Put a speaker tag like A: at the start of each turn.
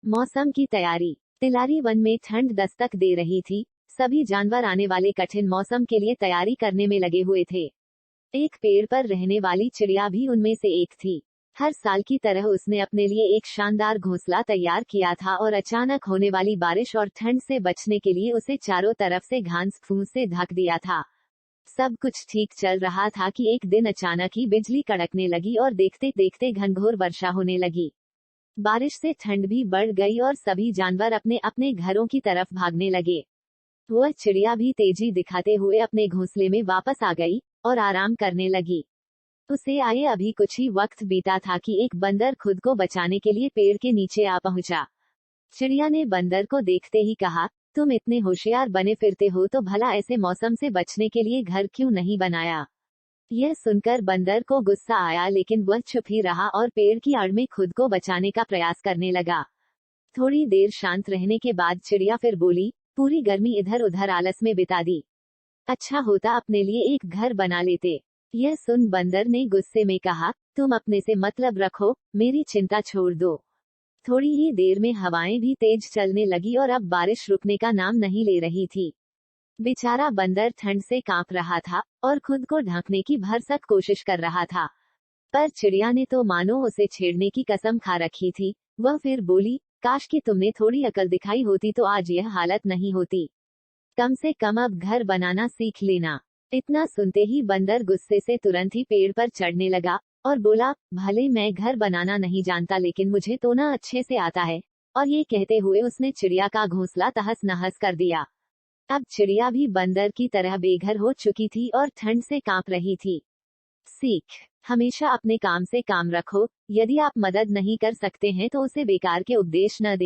A: मौसम की तैयारी। तिलारी वन में ठंड दस्तक दे रही थी। सभी जानवर आने वाले कठिन मौसम के लिए तैयारी करने में लगे हुए थे। एक पेड़ पर रहने वाली चिड़िया भी उनमें से एक थी। हर साल की तरह उसने अपने लिए एक शानदार घोंसला तैयार किया था और अचानक होने वाली बारिश और ठंड से बचने के लिए उसे चारों तरफ से घास फूस से ढक दिया था। सब कुछ ठीक चल रहा था कि एक दिन अचानक ही बिजली कड़कने लगी और देखते देखते घनघोर वर्षा होने लगी। बारिश से ठंड भी बढ़ गई और सभी जानवर अपने अपने घरों की तरफ भागने लगे। वह चिड़िया भी तेजी दिखाते हुए अपने घोंसले में वापस आ गई और आराम करने लगी। उसे आए अभी कुछ ही वक्त बीता था कि एक बंदर खुद को बचाने के लिए पेड़ के नीचे आ पहुंचा। चिड़िया ने बंदर को देखते ही कहा, तुम इतने होशियार बने फिरते हो तो भला ऐसे मौसम से बचने के लिए घर क्यों नहीं बनाया। यह सुनकर बंदर को गुस्सा आया, लेकिन वह चुप ही रहा और पेड़ की आड़ में खुद को बचाने का प्रयास करने लगा। थोड़ी देर शांत रहने के बाद चिड़िया फिर बोली, पूरी गर्मी इधर उधर आलस में बिता दी। अच्छा होता अपने लिए एक घर बना लेते। यह सुन बंदर ने गुस्से में कहा, तुम अपने से मतलब रखो, मेरी चिंता छोड़ दो। थोड़ी ही देर में हवाएं भी तेज चलने लगी और अब बारिश रुकने का नाम नहीं ले रही थी। बेचारा बंदर ठंड से कांप रहा था और खुद को ढकने की भरसक कोशिश कर रहा था। पर चिड़िया ने तो मानो उसे छेड़ने की कसम खा रखी थी। वह फिर बोली, काश कि तुमने थोड़ी अकल दिखाई होती तो आज यह हालत नहीं होती। कम से कम अब घर बनाना सीख लेना। इतना सुनते ही बंदर गुस्से से तुरंत ही पेड़ पर चढ़ने लगा और बोला, भले मैं घर बनाना नहीं जानता लेकिन मुझे तो ना अच्छे से आता है। और ये कहते हुए उसने चिड़िया का घोंसला तहस नहस कर दिया। अब चिड़िया भी बंदर की तरह बेघर हो चुकी थी और ठंड से कांप रही थी। सीख, हमेशा अपने काम से काम रखो। यदि आप मदद नहीं कर सकते हैं तो उसे बेकार के उपदेश न दें।